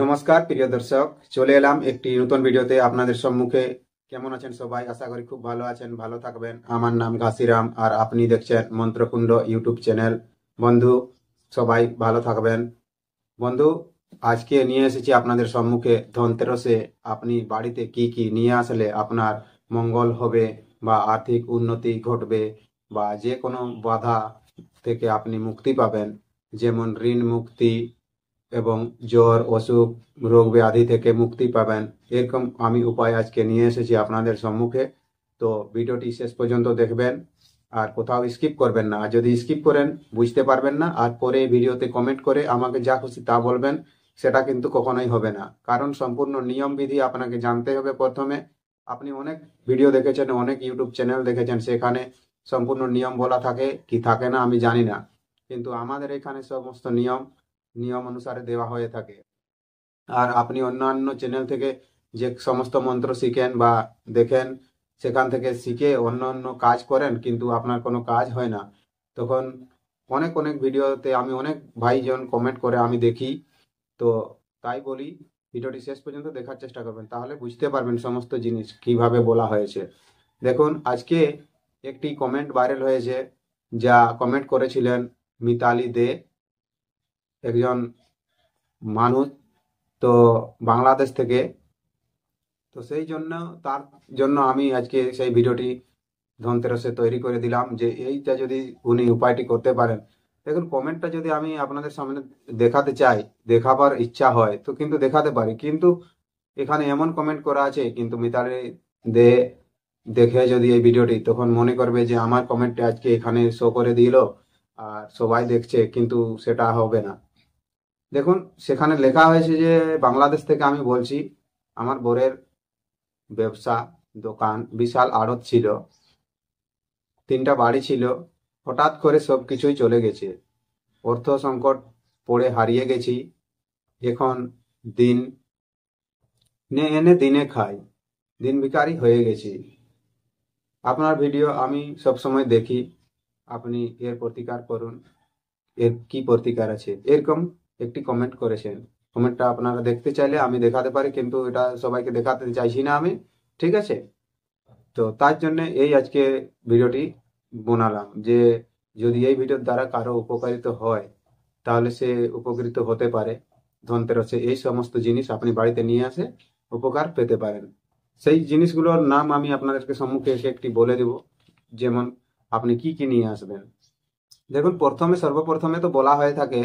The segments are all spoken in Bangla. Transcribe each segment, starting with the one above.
নমস্কার প্রিয় দর্শক, চলে এলাম একটি নতুন ভিডিওতে আপনাদের সম্মুখে। কেমন আছেন সবাই? আশা করি খুব ভালো আছেন, ভালো থাকবেন। আমার নাম ঘাসিরাম আর আপনি দেখছেন মন্ত্রকুণ্ড ইউটিউব চ্যানেল। বন্ধু, সবাই ভালো থাকবেন। বন্ধু, আজকে নিয়ে এসেছি আপনাদের সম্মুখে ধনতেরসে আপনি বাড়িতে কি কি নিয়ে আসলে আপনার মঙ্গল হবে বা আর্থিক উন্নতি ঘটবে বা যে কোনো বাধা থেকে আপনি মুক্তি পাবেন, যেমন ঋণ মুক্তি এবং জ্বর অসুখ রোগ ব্যাধি থেকে মুক্তি পাবেন। এরকম আমি উপায় আজকে নিয়ে এসেছি আপনাদের সম্মুখে। তো ভিডিওটি শেষ পর্যন্ত দেখবেন আর কোথাও স্কিপ করবেন না। আর যদি স্কিপ করেন বুঝতে পারবেন না, আর পরে এই ভিডিওতে কমেন্ট করে আমাকে যা খুশি তা বলবেন, সেটা কিন্তু কখনোই হবে না। কারণ সম্পূর্ণ নিয়ম বিধি আপনাকে জানতে হবে প্রথমে। আপনি অনেক ভিডিও দেখেছেন, অনেক ইউটিউব চ্যানেল দেখেছেন, সেখানে সম্পূর্ণ নিয়ম বলা থাকে কি থাকে না আমি জানি না, কিন্তু আমাদের এখানে সমস্ত নিয়ম নিয়ম অনুসারে দেওয়া হয়ে থাকে। আর আপনি অন্যান্য চ্যানেল থেকে যে সমস্ত মন্ত্র শিখেন বা দেখেন, সেখান থেকে শিখে অন্য অন্য কাজ করেন, কিন্তু আপনার কোনো কাজ হয় না। তখন অনেক অনেক ভিডিওতে আমি অনেক ভাইজন কমেন্ট করে আমি দেখি। তো তাই বলি, ভিডিওটি শেষ পর্যন্ত দেখার চেষ্টা করবেন, তাহলে বুঝতে পারবেন সমস্ত জিনিস কিভাবে বলা হয়েছে। দেখুন, আজকে একটি কমেন্ট ভাইরাল হয়েছে, যা কমেন্ট করেছিলেন মিতালি দে, একজন মানুষ, তো বাংলাদেশ থেকে। তো সেই জন্য তার জন্য আমি আজকে সেই ভিডিওটি ধনতেরসে তৈরি করে দিলাম, যে এইটা যদি উনি উপায়টি করতে পারেন। দেখুন, কমেন্টটা যদি আমি আপনাদের সামনে দেখাতে চাই, দেখাবার ইচ্ছা হয় তো কিন্তু দেখাতে পারি, কিন্তু এখানে এমন কমেন্ট করা আছে, কিন্তু মিতালি দে দেখে যদি এই ভিডিওটি, তখন মনে করবে যে আমার কমেন্টটা আজকে এখানে শো করে দিল আর সবাই দেখছে, কিন্তু সেটা হবে না। দেখুন, সেখানে লেখা হয়েছে যে বাংলাদেশ থেকে আমি বলছি, আমার বোরের ব্যবসা, দোকান, বিশাল আড়ত ছিল, 3টা বাড়ি ছিল, হঠাৎ করে সব কিছুই চলে গেছে। অর্থ সংকট পড়ে হারিয়ে গেছি। এখন দিন এনে দিনে খাই, দিন ভিখারি হয়ে গেছি। আপনার ভিডিও আমি সব সময় দেখি, আপনি এর প্রতিকার করুন। এর কি প্রতিকার আছে, এরকম একটি কমেন্ট করেছেন। কমেন্টটা আপনারা দেখতে চাইলে আমি দেখাতে পারি, কিন্তু এটা সবাইকে দেখাতে চাইছি না আমি। ঠিক আছে? তো তার জন্য এই আজকে ভিডিওটি বানালাম, যে যদি এই ভিডিওর দ্বারা কারো উপকারিত হয়, তাহলে সে উপকৃত হতে পারে। ধনতেরসে এই সমস্ত জিনিস আপনি বাড়িতে নিয়ে আসে উপকার পেতে পারেন। সেই জিনিসগুলোর নাম আমি আপনাদেরকে সম্মুখে এসে একটি বলে দেব, যেমন আপনি কি কি নিয়ে আসবেন। দেখুন, সর্বপ্রথমে তো বলা হয়ে থাকে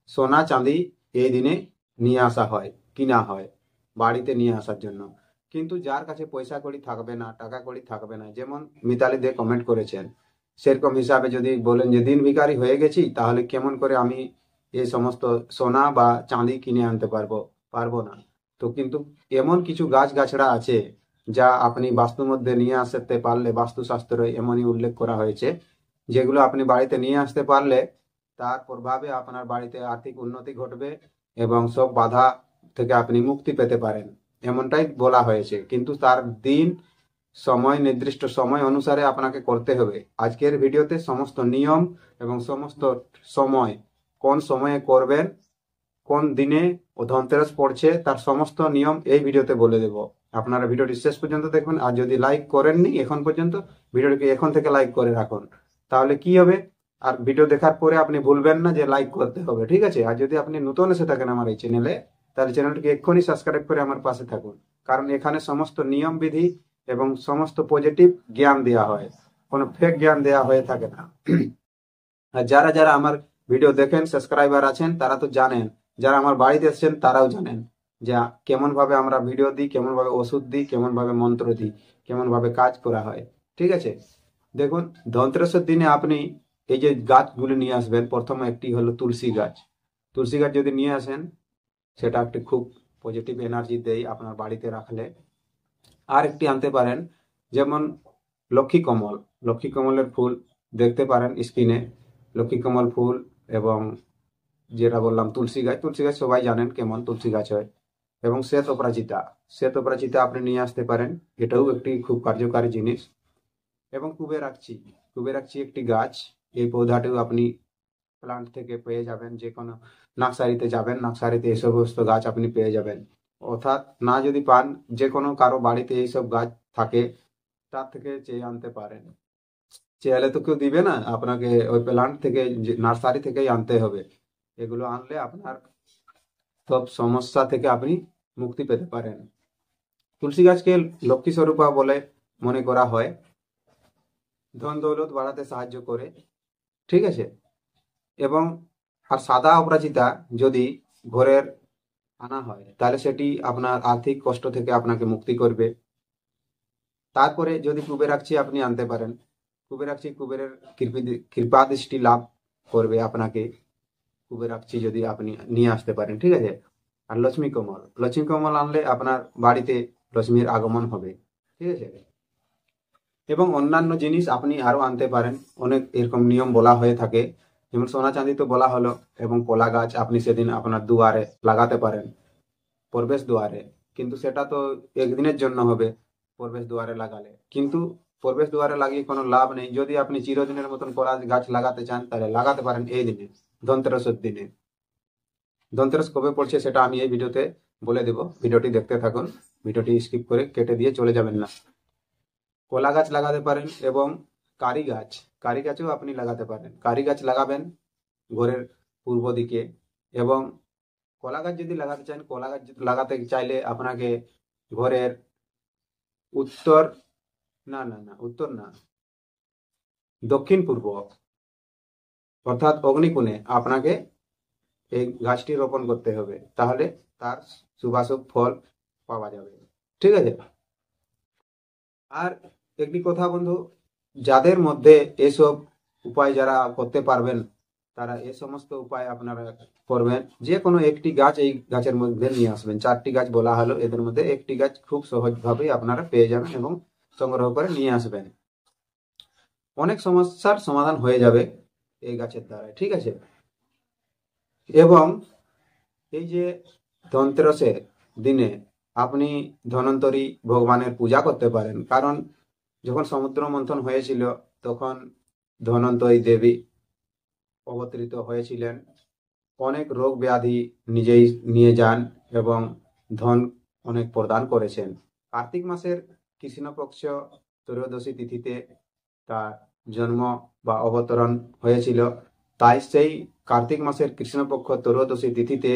সোনা চাঁদি এই দিনে নিয়ে আসা হয়, কিনা হয় বাড়িতে নিয়ে আসার জন্য। কিন্তু যার কাছে পয়সা কড়ি থাকবে না, টাকা কড়ি থাকবে না, যেমন মিতালি দে কমেন্ট করেছেন, সেরকম হিসাবে যদি বলেন যে দিন ভিখারি হয়ে গেছি, তাহলে কেমন করে আমি এই সমস্ত সোনা বা চাঁদি কিনে আনতে পারবো? পারবো না। তো কিন্তু এমন কিছু গাছগাছড়া আছে যা আপনি বাস্তুর মধ্যে নিয়ে আসতে পারলে, বাস্তুশাস্ত্রে এমনই উল্লেখ করা হয়েছে, যেগুলো আপনি বাড়িতে নিয়ে আসতে পারলে তার প্রভাবে আপনার বাড়িতে আর্থিক উন্নতি ঘটবে এবং সব বাধা থেকে আপনি মুক্তি পেতে পারেন, এমনটাই বলা হয়েছে। কিন্তু তার দিন, সময়, নির্দিষ্ট সময় অনুসারে আপনাকে করতে হবে। আজকের ভিডিওতে সমস্ত নিয়ম এবং সমস্ত সময়, কোন সময়ে করবেন, কোন দিনে ও ধনতেরাস পড়ছে, তার সমস্ত নিয়ম এই ভিডিওতে বলে দেব। আপনারা ভিডিওটি শেষ পর্যন্ত দেখবেন। আর যদি লাইক করেননি এখন পর্যন্ত, ভিডিওটিকে এখন থেকে লাইক করে রাখুন। তাহলে কি হবে, আর ভিডিও দেখার পরে আপনি ভুলবেন না যে লাইক করতে হবে। ঠিক আছে? আর যদি আপনি নতুন এসে থাকেন আমার এই চ্যানেলে, তাহলে চ্যানেলটিকে এক্ষুনি সাবস্ক্রাইব করে আমার পাশে থাকুন। কারণ এখানে সমস্ত নিয়ম বিধি এবং সমস্ত পজিটিভ জ্ঞান দেওয়া হয়, কোনো ফেক জ্ঞান দেওয়া হয়ে থাকে না। আর যারা যারা আমার ভিডিও দেখেন, সাবস্ক্রাইবার আছেন, তারা তো জানেন। যারা আমার বাড়িতে এসেছেন তারাও জানেন যে কেমন ভাবে আমরা ভিডিও দিই, কেমন ভাবে ওষুধ দিই, কেমন ভাবে মন্ত্র দিই, কেমন ভাবে কাজ করা হয়। ঠিক আছে? দেখুন, ধনতেরাসের দিনে আপনি এই যে গাছগুলো নিয়ে আসবেন, প্রথমে একটি হলো তুলসী গাছ। তুলসী গাছ যদি নিয়ে আসেন, সেটা একটি খুব পজিটিভ এনার্জি দেয় আপনার বাড়িতে রাখলে। আর একটি আনতে পারেন, যেমন লক্ষ্মী কমল। লক্ষ্মী কমলের ফুল দেখতে পারেন স্ক্রিনে, লক্ষ্মী কমল ফুল। এবং যেটা বললাম তুলসী গাছ, তুলসী গাছ সবাই জানেন কেমন তুলসী গাছ হয়। এবং শ্বেত অপরাজিতা, শ্বেত অপরাজিতা আপনি নিয়ে আসতে পারেন, এটাও একটি খুব কার্যকারী জিনিস। এবং কুবেরাক্ষী, কুবেরাক্ষী একটি গাছ, এই পৌধাটিও আপনি প্লান্ট থেকে পেয়ে যাবেন, যে কোনো নার্সারিতে যাবেন, নার্সারিতে এই সমস্ত গাছ আপনি পেয়ে যাবেন। অর্থাৎ না যদি পান, যে কোনো কারো বাড়িতে এইসব গাছ থাকে, তার থেকে চেয়ে আনতে পারেন। চেয়ালে তো কেউ দিবে না আপনাকে, ওই প্লান্ট থেকে, নার্সারি থেকেই আনতে হবে। এগুলো আনলে আপনার সব সমস্যা থেকে আপনি মুক্তি পেতে পারেন। তুলসী গাছকে লক্ষ্মী স্বরূপা বলে মনে করা হয়, ধন দৌলত বাড়াতে সাহায্য করে, ঠিক আছে। এবং আর সাদা অপরাজিতা যদি ঘরের আনা হয়, তাহলে সেটি আপনার আর্থিক কষ্ট থেকে আপনাকে মুক্তি করবে। তারপরে যদি কুবেরাক্ষী আপনি আনতে পারেন, কুবেরাক্ষী কুবেরের কৃপা দৃষ্টি লাভ করবে আপনাকে, কুবেরাক্ষী যদি আপনি নিয়ে আসতে পারেন, ঠিক আছে। আর লক্ষ্মী কমল, লক্ষ্মী কমল আনলে আপনার বাড়িতে লক্ষ্মীর আগমন হবে, ঠিক আছে। এবং অন্যান্য জিনিস আপনি আরো আনতে পারেন, অনেক এরকম নিয়ম বলা হয়ে থাকে। যেমন সোনা চাঁদি তো বলা হলো, এবং কলা গাছ আপনি সেদিন আপনার দুয়ারে লাগাতে পারেন, প্রবেশ দুয়ারে। কিন্তু সেটা তো একদিনের জন্য হবে প্রবেশ দুয়ারে লাগালে, কিন্তু প্রবেশ দুয়ারে লাগিয়ে কোনো লাভ নেই। যদি আপনি চিরদিনের মতন কলা গাছ লাগাতে চান, তাহলে লাগাতে পারেন এই দিনে, ধনতেরসের দিনে। ধনতেরস কবে পড়ছে সেটা আমি এই ভিডিওতে বলে দেব, ভিডিওটি দেখতে থাকুন, ভিডিওটি স্কিপ করে কেটে দিয়ে চলে যাবেন না। কলা গাছ লাগাতে পারেন, এবং কারি গাছও আপনি লাগাতে পারেন। কারি গাছ লাগাবেন ঘরের পূর্ব দিকে। এবং কলা গাছ যদি লাগাতে চান, কলা গাছ লাগাতে চাইলে আপনাকে ঘরের উত্তর, উত্তর না, দক্ষিণ পূর্ব, অর্থাৎ অগ্নিকোণে আপনাকে এই গাছটি রোপণ করতে হবে, তাহলে তার শুভাশুভ ফল পাওয়া যাবে, ঠিক আছে। আর একটি কথা বন্ধু, যাদের মধ্যে এসব উপায় যারা করতে পারবেন, তারা এ সমস্ত উপায় আপনারা করবেন। যে কোনো একটি গাছ এই গাছের মধ্যে নিয়ে আসবেন। 4টি গাছ বলা হলো, এদের মধ্যে একটি গাছ খুব সহজভাবেই আপনারা পেয়ে যাবেন এবং সংগ্রহ করে নিয়ে আসবেন। অনেক সমস্যার সমাধান হয়ে যাবে এই গাছের দ্বারা, ঠিক আছে। এবং এই যে ধনতেরসের দিনে আপনি ধন্বন্তরী ভগবানের পূজা করতে পারেন, কারণ যখন সমুদ্র মন্থন হয়েছিল, তখন ধন্বন্তরী দেবী অবতরিত হয়েছিলেন। অনেক রোগ ব্যাধি নিজেই নিয়ে যান এবং ধন অনেক প্রদান করেছেন। কার্তিক মাসের কৃষ্ণপক্ষ ত্রয়োদশী তিথিতে তার জন্ম বা অবতরণ হয়েছিল। তাই সেই কার্তিক মাসের কৃষ্ণপক্ষ ত্রয়োদশী তিথিতে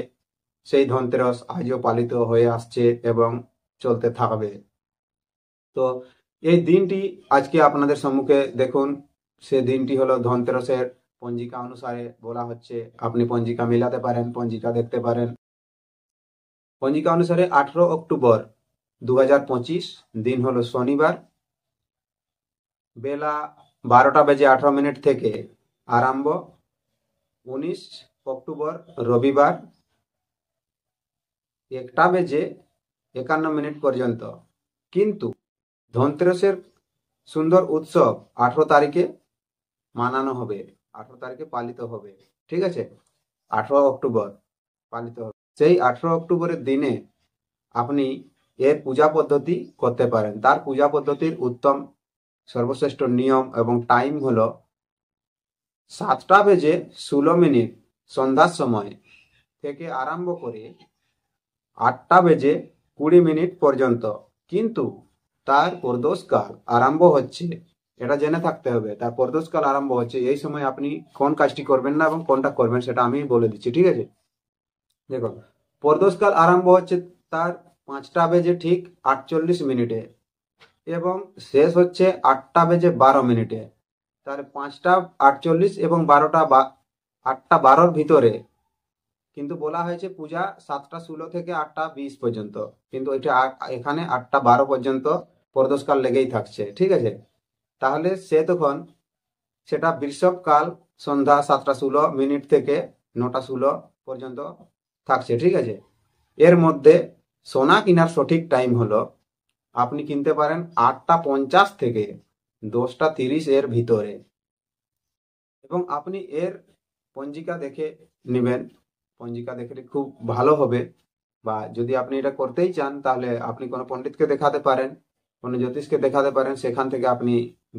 সেই ধনতেরস আজও পালিত হয়ে আসছে এবং চলতে থাকবে। তো এই দিনটি আজকে আপনাদের সম্মুখে দেখুন। সে দিনটি হলো ধনতেরসের পঞ্জিকা অনুসারে বলা হচ্ছে। আপনি পঞ্জিকা মিলাতে পারেন, পঞ্জিকা দেখতে পারেন। পঞ্জিকা অনুসারে 18 অক্টোবর 2025, দিন হলো শনিবার, বেলা 12:18 থেকে আরম্ভ। 19 অক্টোবর রবিবার 1:51 পর্যন্ত। কিন্তু ধনতেরসের সুন্দর উৎসব 18 তারিখে মানানো হবে, 18 তারিখে পালিত হবে, ঠিক আছে। 18 অক্টোবর পালিত হবে। সেই 18 অক্টোবরের দিনে আপনি এর পূজা পদ্ধতি করতে পারেন। তার পূজা পদ্ধতির উত্তম সর্বশ্রেষ্ঠ নিয়ম এবং টাইম হলো 7:16 সন্ধ্যার সময় থেকে আরম্ভ করে 8:20 পর্যন্ত। কিন্তু তার প্রদোষকাল আরম্ভ হচ্ছে, এটা জেনে থাকতে হবে, তার প্রদোষকাল আরম্ভ হচ্ছে এই সময়। আপনি কোন কাজটি করবেন না এবং কোনটা করবেন সেটা আমি বলে দিচ্ছি, ঠিক আছে। দেখুন, প্রদোষকাল আরম্ভ হচ্ছে তার 5:48 এবং শেষ হচ্ছে 8:12। তাহলে 5:48 এবং 8:12 ভিতরে। কিন্তু বলা হয়েছে পূজা 7:16 থেকে 8:20 পর্যন্ত, কিন্তু এটা এখানে 8:12 পর্যন্ত প্রদোষকাল লেগেই থাকছে, ঠিক আছে। তাহলে তখন সেটা বৃষভকাল সন্ধ্যা 7:16 থেকে 9:16 পর্যন্ত থাকছে, ঠিক আছে। এর মধ্যে সোনা কেনার সঠিক টাইম হলো, আপনি কিনতে পারেন 8:50 থেকে 10:30 এর ভিতরে। এবং আপনি এর পঞ্জিকা দেখে নেবেন, পঞ্জিকা দেখলে খুব ভালো হবে। বা যদি আপনি এটা করতেই চান, তাহলে আপনি কোনো পণ্ডিতকে দেখাতে পারেন, কোনো জ্যোতিষকে দেখাতে পারেন। সেখান থেকে আপনি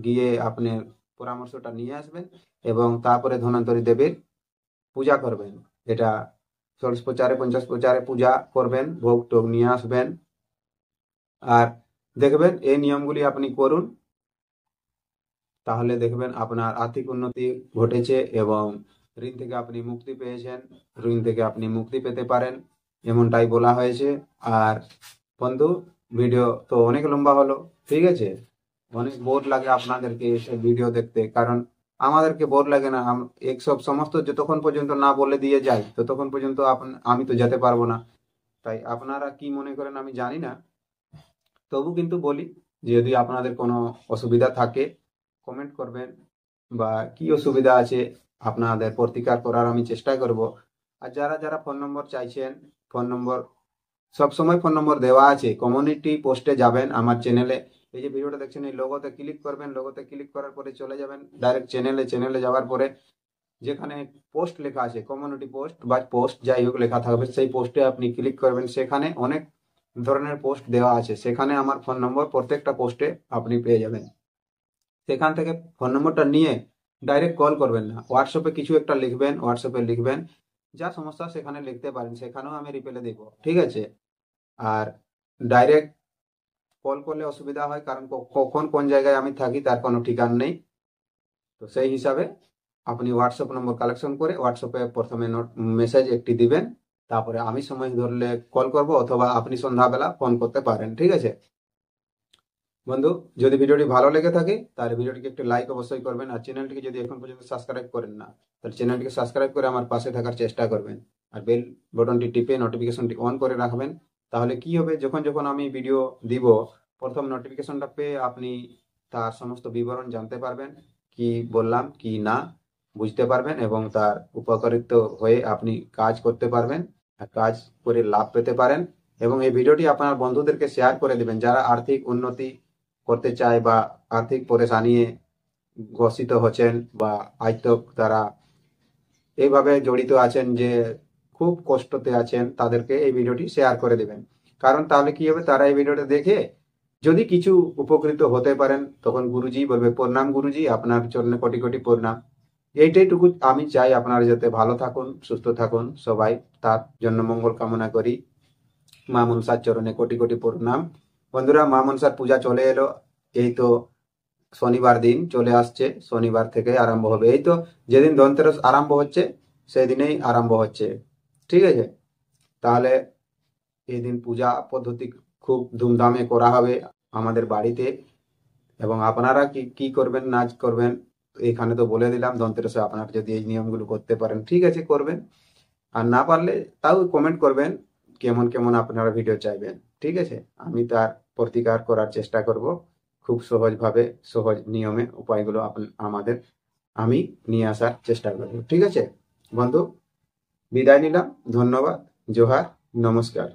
গিয়ে আপনার পরামর্শটা নিয়ে আসবেন এবং তারপরে ধন্বন্তরী দেবীর পূজা করবেন। এটা ষোড়শ প্রচারে 50 প্রচারে পূজা করবেন, ভোগ টোগ নিয়ে আসবেন। আর দেখবেন এই নিয়মগুলি আপনি করুন, তাহলে দেখবেন আপনার আর্থিক উন্নতি ঘটেছে এবং ঋণ থেকে আপনি মুক্তি পেয়েছেন, ঋণ থেকে আপনি মুক্তি পেতে পারেন, এমনটাই বলা হয়েছে। আর বন্ধু, ভিডিও তো অনেক লম্বা হলো, ঠিক আছে? অনেক বোর লাগে আপনাদেরকে এসব ভিডিও দেখতে, কারণ আমাদেরকে বোর লাগে না। সব সমস্ত যতক্ষণ পর্যন্ত না বলে দিয়ে যায় ততক্ষণ পর্যন্ত আমি তো যেতে পারবো না। তাই আপনারা কি মনে করেন আমি জানি না, তবু কিন্তু বলি, যদি আপনাদের কোনো অসুবিধা থাকে কমেন্ট করবেন, বা কি অসুবিধা আছে আপনাদের প্রতিকার করার আমি চেষ্টা করব। আর যারা যারা ফোন নম্বর চাইছেন, ফোন নম্বর সবসময় ফোন নম্বর দেওয়া আছে, কমিউনিটি পোস্টে যাবেন আমার চ্যানেলে। এই যে ভিডিওটা দেখছেন এই লোগোতে ক্লিক করবেন, লোগোতে ক্লিক করার পরে চলে যাবেন ডাইরেক্ট চ্যানেলে। চ্যানেলে যাওয়ার পরে যেখানে পোস্ট লেখা আছে, কমিউনিটি পোস্ট বা পোস্ট যাই হোক লেখা থাকবে, সেই পোস্টে আপনি ক্লিক করবেন। সেখানে অনেক ধরনের পোস্ট দেওয়া আছে, সেখানে আমার ফোন নম্বর প্রত্যেকটা পোস্টে আপনি পেয়ে যাবেন। সেখান থেকে ফোন নম্বরটা নিয়ে ডাইরেক্ট কল করবেন না, হোয়াটসঅ্যাপে কিছু একটা লিখবেন, হোয়াটসঅ্যাপে লিখবেন যা সমস্যা সেখানে লিখতে পারেন, সেখানেও আমি রিপ্লাই দেব, ঠিক আছে? আর ডাইরেক্ট কল করলে অসুবিধা হয়, কারণ কখন কোন জায়গায় আমি থাকি তার কোনো ঠিকানা নেই। তো সেই হিসাবে আপনি হোয়াটসঅ্যাপ নম্বর কালেকশন করে হোয়াটসঅ্যাপে প্রথমে মেসেজ একটি দিবেন, তারপরে আমি সময় ধরলে কল করব, অথবা আপনি সন্ধ্যাবেলা ফোন করতে পারেন, ঠিক আছে? বন্ধু, যদি ভিডিওটি ভালো লেগে থাকে তাহলে ভিডিওটিকে একটু লাইক অবশ্যই করবেন, আর চ্যানেলটিকে যদি এখন পর্যন্ত সাবস্ক্রাইব করেন না তাহলে চ্যানেলটিকে সাবস্ক্রাইব করে আমার পাশে থাকার চেষ্টা করবেন। আর বেল বটনটি টিপে নোটিফিকেশনটি অন করে রাখবেন। তাহলে কি হবে, যখন যখন আমি ভিডিও দিব প্রথম নোটিফিকেশনটা পেয়ে আপনি তার সমস্ত বিবরণ জানতে পারবেন, কি বললাম কি না বুঝতে পারবেন, এবং তার উপকারিত হয়ে আপনি কাজ করতে পারবেন, আর কাজ করে লাভ পেতে পারেন। এবং এই ভিডিওটি আপনার বন্ধুদেরকে শেয়ার করে দেবেন যারা আর্থিক উন্নতি করতে চায় বা আর্থিক পরেশানিয়ে গ্রসিত হচ্ছেন, বা আজ তক তারা এইভাবে জড়িত আছেন যে খুব কষ্টতে আছেন, তাদেরকে এই ভিডিওটি শেয়ার করে দেবেন। কারণ তাহলে কি হবে, তারা এই ভিডিওটা দেখে যদি কিছু উপকৃত হতে পারেন, তখন গুরুজি বলবে প্রণাম গুরুজি, আপনার চরণে কোটি কোটি প্রণাম। এইটাইটুকু আমি চাই, আপনারা যাতে ভালো থাকুন, সুস্থ থাকুন সবাই, তার জন্য মঙ্গল কামনা করি। মা মনসার চরণে কোটি কোটি প্রণাম। বন্ধুরা, মা মনসার পূজা চলে এলো, এই তো শনিবার দিন চলে আসছে, শনিবার থেকে আরম্ভ হবে। এই তো যেদিন ধনতেরস আরম্ভ হচ্ছে সেই দিনেই আরম্ভ হচ্ছে, ঠিক আছে? তাহলে এই দিন পূজা পদ্ধতি খুব ধুমধামে করা হবে আমাদের বাড়িতে। এবং আপনারা কি কি করবেন না করবেন এখানে তো বলে দিলাম। ধনতেরসে আপনারা যদি এই নিয়মগুলো করতে পারেন ঠিক আছে করবেন, আর না পারলে তাও কমেন্ট করবেন কেমন কেমন আপনারা ভিডিও চাইবেন, ঠিক আছে? আমি তার প্রতিকার করার চেষ্টা করব, খুব সহজভাবে সহজ নিয়মে উপায়গুলো আমি নিয়ে আসার চেষ্টা করব, ঠিক আছে? বন্ধু, বিদায় নিলাম, ধন্যবাদ, জোহার, নমস্কার।